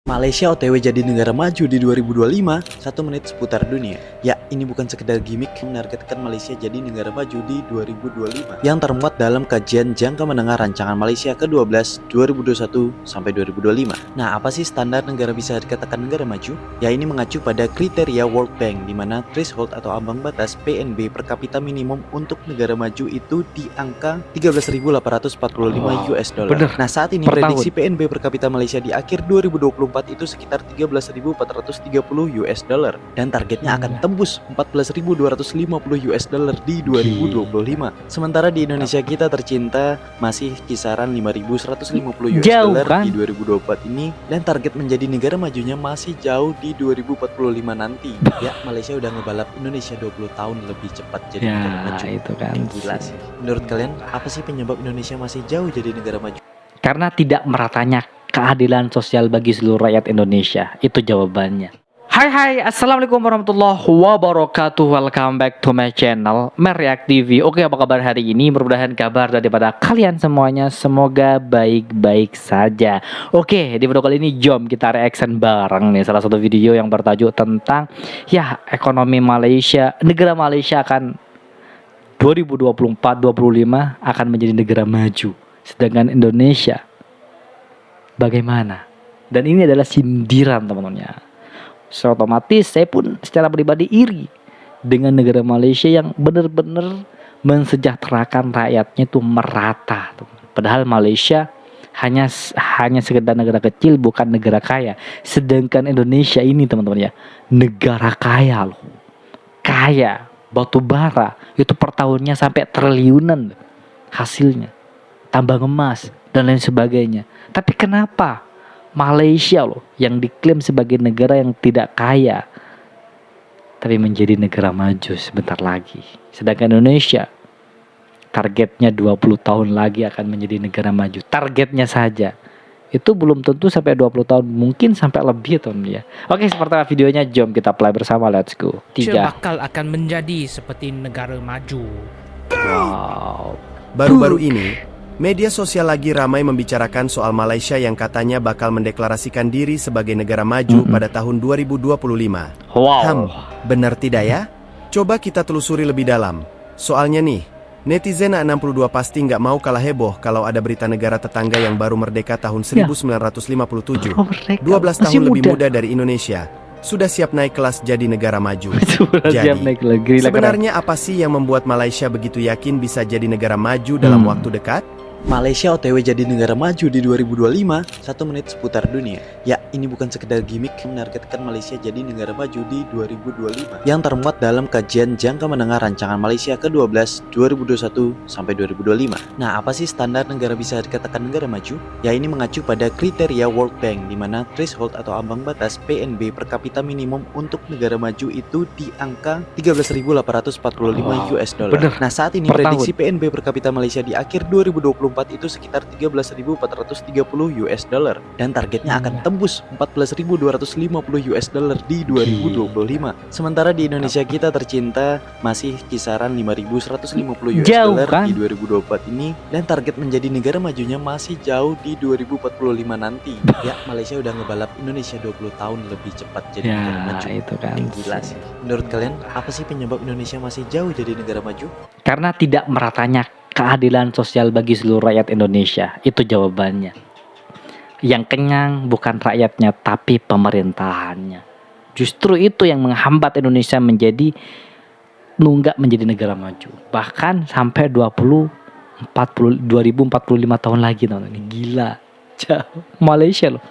Malaysia OTW jadi negara maju di 2025, 1 menit seputar dunia. Ya, ini bukan sekedar gimmick menargetkan Malaysia jadi negara maju di 2025 yang termuat dalam kajian jangka menengah rancangan Malaysia ke-12 2021 sampai 2025. Nah, apa sih standar negara bisa dikatakan negara maju? Ya, ini mengacu pada kriteria World Bank di mana threshold atau ambang batas PNB per kapita minimum untuk negara maju itu di angka 13.845 US dollar. Nah, saat ini prediksi PNB per kapita Malaysia di akhir 2024 itu sekitar 13.430 US dollar dan targetnya akan tembus 14.250 US dollar di 2025. Sementara di Indonesia kita tercinta masih kisaran 5.150 US dollar di 2024 ini dan target menjadi negara majunya masih jauh di 2045 nanti. Ya, Malaysia udah ngebalap Indonesia 20 tahun lebih cepat jadi negara maju. Itu kan gila sih. Menurut kalian apa sih penyebab Indonesia masih jauh jadi negara maju? Karena tidak meratanya keadilan sosial bagi seluruh rakyat Indonesia. Itu jawabannya. Hai, assalamualaikum warahmatullahi wabarakatuh. Welcome back to my channel Mereact TV. Oke, apa kabar hari ini? Mudah-mudahan kabar daripada kalian semuanya semoga baik-baik saja. Oke, di video kali ini jom kita reaction bareng nih salah satu video yang bertajuk tentang ya ekonomi Malaysia. Negara Malaysia akan 2024-25 akan menjadi negara maju. Sedangkan Indonesia bagaimana? Dan ini adalah sindiran teman-teman ya. So, otomatis saya pun secara pribadi iri dengan negara Malaysia yang benar-benar mensejahterakan rakyatnya itu merata. Padahal Malaysia hanya sekedar negara kecil, bukan negara kaya. Sedangkan Indonesia ini teman-teman ya, negara kaya loh. Kaya, batu bara itu per tahunnya sampai triliunan hasilnya. Tambang emas dan lain sebagainya. Tapi kenapa Malaysia loh yang diklaim sebagai negara yang tidak kaya tapi menjadi negara maju sebentar lagi. Sedangkan Indonesia targetnya 20 tahun lagi akan menjadi negara maju. Targetnya saja. Itu belum tentu sampai 20 tahun, mungkin sampai lebih teman ya. Oke, seperti videonya jom kita play bersama, let's go. 3 bakal akan menjadi seperti negara maju. Wow. Baru-baru ini media sosial lagi ramai membicarakan soal Malaysia yang katanya bakal mendeklarasikan diri sebagai negara maju pada tahun 2025. Wow. Benar tidak ya? Coba kita telusuri lebih dalam. Soalnya nih, netizen A62 pasti nggak mau kalah heboh kalau ada berita negara tetangga yang baru merdeka tahun 1957. 12 tahun lebih muda dari Indonesia. Sudah siap naik kelas jadi negara maju. Jadi, sebenarnya apa sih yang membuat Malaysia begitu yakin bisa jadi negara maju dalam waktu dekat? Malaysia OTW jadi negara maju di 2025, 1 menit seputar dunia. Ya, ini bukan sekedar gimmick menargetkan Malaysia jadi negara maju di 2025 yang termuat dalam kajian jangka menengah rancangan Malaysia ke-12 2021 sampai 2025. Nah, apa sih standar negara bisa dikatakan negara maju? Ya, ini mengacu pada kriteria World Bank di mana threshold atau ambang batas PNB per kapita minimum untuk negara maju itu di angka 13.845 US dollar. Nah, saat ini prediksi PNB per kapita Malaysia di akhir 2024 itu sekitar 13.430 US dollar dan targetnya akan tembus 14.250 US dollar di 2025. Sementara di Indonesia kita tercinta masih kisaran 5.150 US dollar di 2024 ini dan target menjadi negara majunya masih jauh di 2045 nanti. Ya, Malaysia udah ngebalap Indonesia 20 tahun lebih cepat jadi negara maju. Itu kan gila sih. Menurut kalian apa sih penyebab Indonesia masih jauh jadi negara maju? Karena tidak meratanya keadilan sosial bagi seluruh rakyat Indonesia. Itu jawabannya. Yang kenyang bukan rakyatnya tapi pemerintahannya. Justru itu yang menghambat Indonesia menjadi nunggak menjadi negara maju. Bahkan sampai 2045 tahun lagi teman-teman. Gila. Jauh. Malaysia loh.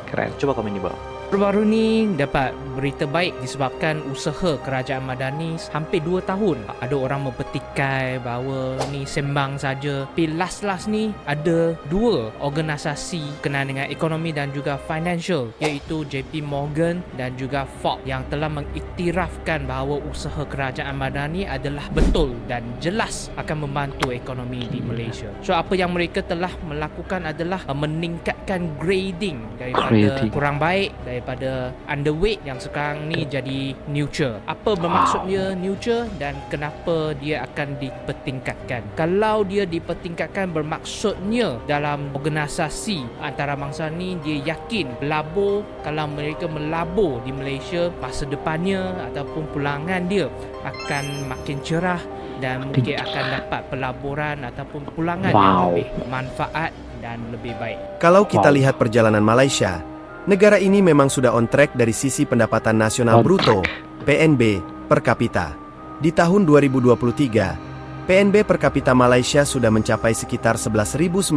Keren. Coba komen di bawah. Baru-baru ni dapat berita baik disebabkan usaha kerajaan Madani hampir 2 tahun. Ada orang mempertikai bahawa ni sembang saja. Tapi last ni ada 2 organisasi kenaan dengan ekonomi dan juga financial, iaitu JP Morgan dan juga Forbes yang telah mengiktirafkan bahawa usaha kerajaan Madani adalah betul dan jelas akan membantu ekonomi di Malaysia. So apa yang mereka telah melakukan adalah meningkatkan grading daripada kurang baik, daripada underweight yang sekarang ni jadi neutral. Apa bermaksud dia neutral dan kenapa dia akan dipertingkatkan? Kalau dia dipertingkatkan bermaksudnya dalam organisasi antarabangsa ni dia yakin pelabur, kalau mereka melabur di Malaysia, masa depannya ataupun pulangan dia akan makin cerah dan mungkin akan dapat pelaburan ataupun pulangan yang lebih manfaat dan lebih baik. Kalau kita lihat perjalanan Malaysia, negara ini memang sudah on track dari sisi pendapatan nasional bruto (PNB) per kapita. Di tahun 2023, PNB per kapita Malaysia sudah mencapai sekitar 11.900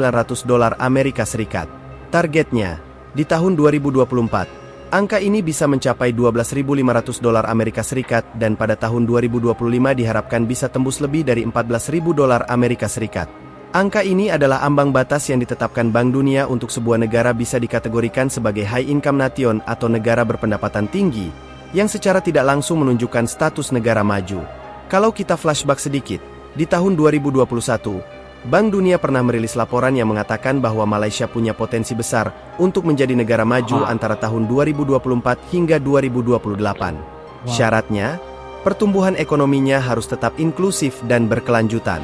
dolar Amerika Serikat. Targetnya, di tahun 2024, angka ini bisa mencapai 12.500 dolar Amerika Serikat dan pada tahun 2025 diharapkan bisa tembus lebih dari 14.000 dolar Amerika Serikat. Angka ini adalah ambang batas yang ditetapkan Bank Dunia untuk sebuah negara bisa dikategorikan sebagai high income nation atau negara berpendapatan tinggi, yang secara tidak langsung menunjukkan status negara maju. Kalau kita flashback sedikit, di tahun 2021, Bank Dunia pernah merilis laporan yang mengatakan bahwa Malaysia punya potensi besar untuk menjadi negara maju antara tahun 2024 hingga 2028. Syaratnya, pertumbuhan ekonominya harus tetap inklusif dan berkelanjutan.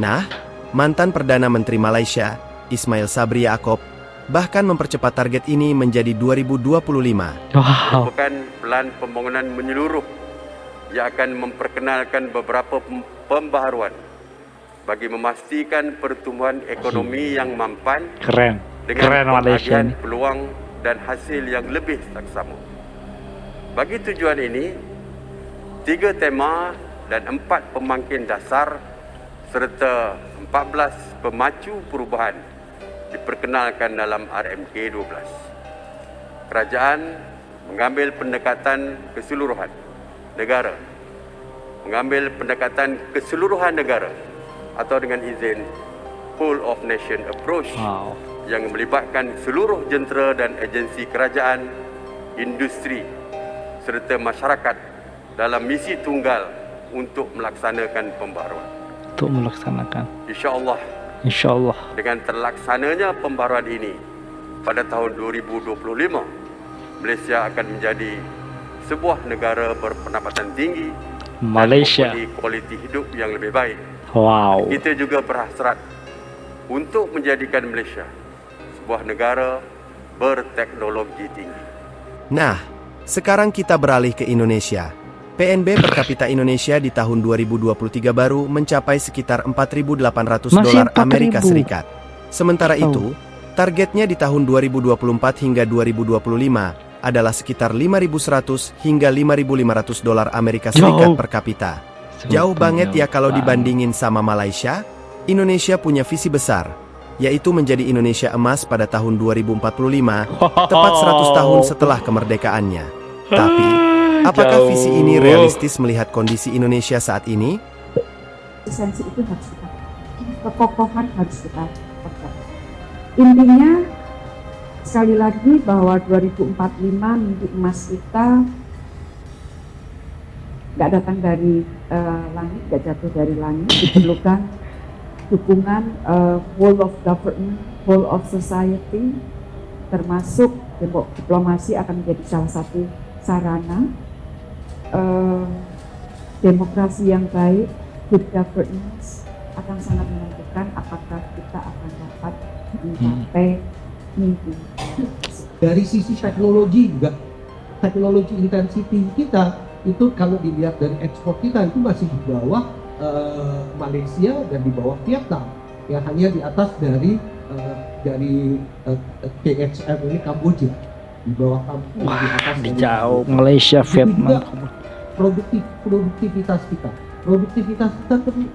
Nah, mantan Perdana Menteri Malaysia, Ismail Sabri Yaakob, bahkan mempercepat target ini menjadi 2025. Merupakan pelan pembangunan menyeluruh yang akan memperkenalkan beberapa pembaharuan bagi memastikan pertumbuhan ekonomi yang mampan dengan pembagian peluang dan hasil yang lebih saksama. Bagi tujuan ini, 3 tema dan 4 pemangkin dasar serta 14 pemacu perubahan diperkenalkan dalam RMK 12. Kerajaan mengambil pendekatan keseluruhan negara, atau dengan izin whole of nation approach yang melibatkan seluruh jentera dan agensi kerajaan, industri serta masyarakat dalam misi tunggal untuk melaksanakan pembaharuan. InsyaAllah dengan terlaksananya pembaharuan ini pada tahun 2025, Malaysia akan menjadi sebuah negara berpendapatan tinggi Malaysia dan mempunyai kualiti hidup yang lebih baik. Wow. Kita juga berhasrat untuk menjadikan Malaysia sebuah negara berteknologi tinggi. Nah, sekarang kita beralih ke Indonesia. PNB per kapita Indonesia di tahun 2023 baru mencapai sekitar 4.800 dolar Amerika Serikat. Sementara itu, targetnya di tahun 2024 hingga 2025 adalah sekitar 5.100 hingga 5.500 dolar Amerika Serikat per kapita. Jauh banget ya kalau dibandingin sama Malaysia. Indonesia punya visi besar, yaitu menjadi Indonesia emas pada tahun 2045, tepat 100 tahun setelah kemerdekaannya. Tapi, apakah visi ini realistis melihat kondisi Indonesia saat ini? Esensi itu harus kita, kekokohan harus kita pegang. Intinya, sekali lagi bahwa 2045 mimpi emas kita nggak datang dari langit, nggak jatuh dari langit. Diperlukan dukungan whole of government, whole of society, termasuk diplomasi akan menjadi salah satu sarana. Demokrasi yang baik, good governance akan sangat menentukan apakah kita akan dapat mencapai mimpi. Dari sisi teknologi juga, teknologi intensity kita itu kalau dilihat dari ekspor kita itu masih di bawah Malaysia dan di bawah Vietnam, yang hanya di atas dari KXM ini Kamboja, di bawah Kamboja, di atas jauh Malaysia, Vietnam. Produktivitas kita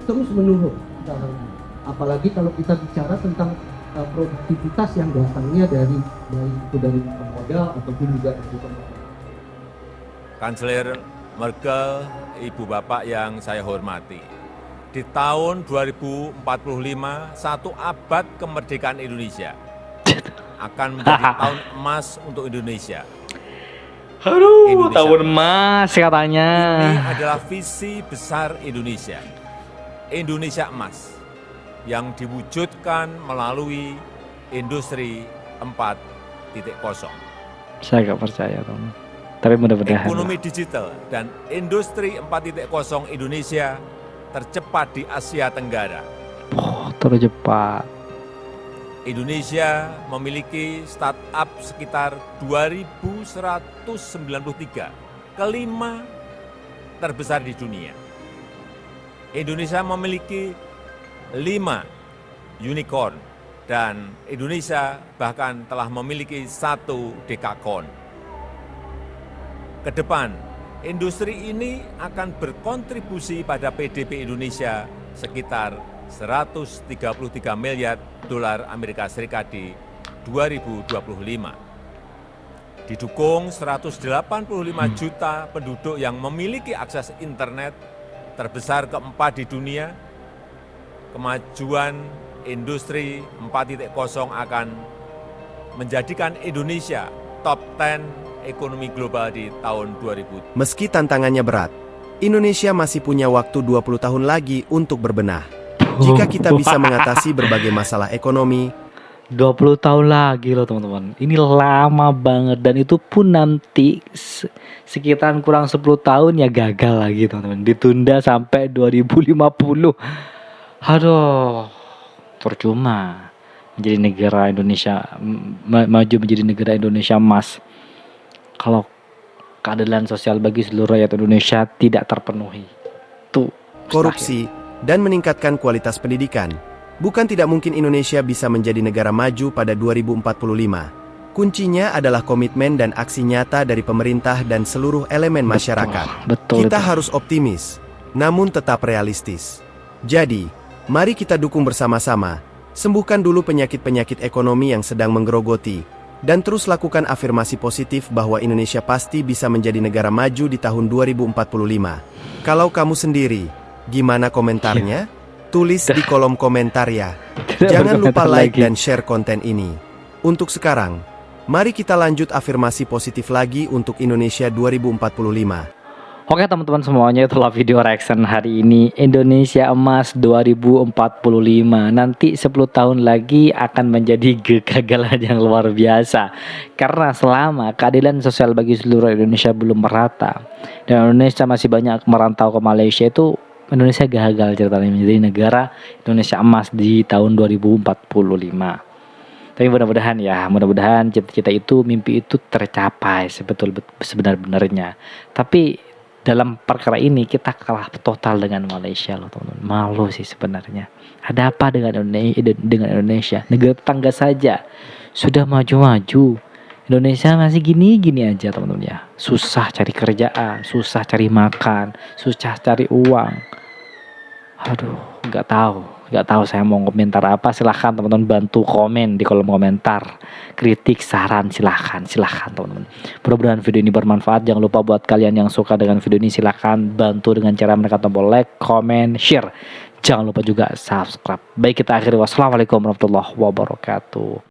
terus menurun sekarang ini. Apalagi kalau kita bicara tentang produktivitas yang datangnya dari modal ataupun juga dari pemodal. Kanselir Merkel, Ibu Bapak yang saya hormati, di tahun 2045, 1 abad kemerdekaan Indonesia akan menjadi tahun emas untuk Indonesia. Tahun emas katanya. Ini adalah visi besar Indonesia. Indonesia emas yang diwujudkan melalui industri 4.0. Saya nggak percaya teman. Tapi mudah-mudahan. Ekonomi digital dan industri 4.0 Indonesia tercepat di Asia Tenggara. Tercepat. Indonesia memiliki startup sekitar 2.193, kelima terbesar di dunia. Indonesia memiliki 5 unicorn dan Indonesia bahkan telah memiliki 1 dekakon. Ke depan, industri ini akan berkontribusi pada PDB Indonesia sekitar 133 miliar dolar Amerika Serikat di 2025. Didukung 185 juta penduduk yang memiliki akses internet terbesar keempat di dunia, kemajuan industri 4.0 akan menjadikan Indonesia top 10 ekonomi global di tahun 2000. Meski tantangannya berat, Indonesia masih punya waktu 20 tahun lagi untuk berbenah. Jika kita bisa mengatasi berbagai masalah ekonomi, 20 tahun lagi loh teman-teman. Ini lama banget dan itu pun nanti sekitaran kurang 10 tahun ya gagal lagi teman-teman. Ditunda sampai 2050. Aduh, percuma menjadi negara Indonesia maju menjadi negara Indonesia emas kalau keadilan sosial bagi seluruh rakyat Indonesia tidak terpenuhi. Tuh, korupsi, dan meningkatkan kualitas pendidikan. Bukan tidak mungkin Indonesia bisa menjadi negara maju pada 2045. Kuncinya adalah komitmen dan aksi nyata dari pemerintah dan seluruh elemen masyarakat. Betul, Kita harus optimis, namun tetap realistis. Jadi, mari kita dukung bersama-sama, sembuhkan dulu penyakit-penyakit ekonomi yang sedang menggerogoti, dan terus lakukan afirmasi positif bahwa Indonesia pasti bisa menjadi negara maju di tahun 2045. Kalau kamu sendiri, gimana komentarnya? Tulis di kolom komentar ya. Jangan lupa like dan share konten ini. Untuk sekarang, mari kita lanjut afirmasi positif lagi untuk Indonesia 2045. Oke teman-teman semuanya, itulah video reaction hari ini Indonesia Emas 2045. Nanti 10 tahun lagi akan menjadi kegagalan yang luar biasa. Karena selama keadilan sosial bagi seluruh Indonesia belum merata dan Indonesia masih banyak merantau ke Malaysia, itu Indonesia gagal ceritanya menjadi negara Indonesia Emas di tahun 2045. Tapi mudah-mudahan cita-cita itu, mimpi itu tercapai sebenar-benarnya. Tapi dalam perkara ini kita kalah total dengan Malaysia loh teman-teman. Malu sih sebenarnya. Ada apa dengan Indonesia? Negara tetangga saja sudah maju-maju. Indonesia masih gini-gini aja teman-teman ya. Susah cari kerjaan, susah cari makan, susah cari uang. Aduh, nggak tahu saya mau komentar apa. Silahkan teman-teman bantu komen di kolom komentar, kritik, saran, silahkan teman-teman. Mudah-mudahan video ini bermanfaat. Jangan lupa buat kalian yang suka dengan video ini, silahkan bantu dengan cara menekan tombol like, comment, share. Jangan lupa juga subscribe. Baik, kita akhiri. Wassalamualaikum warahmatullahi wabarakatuh.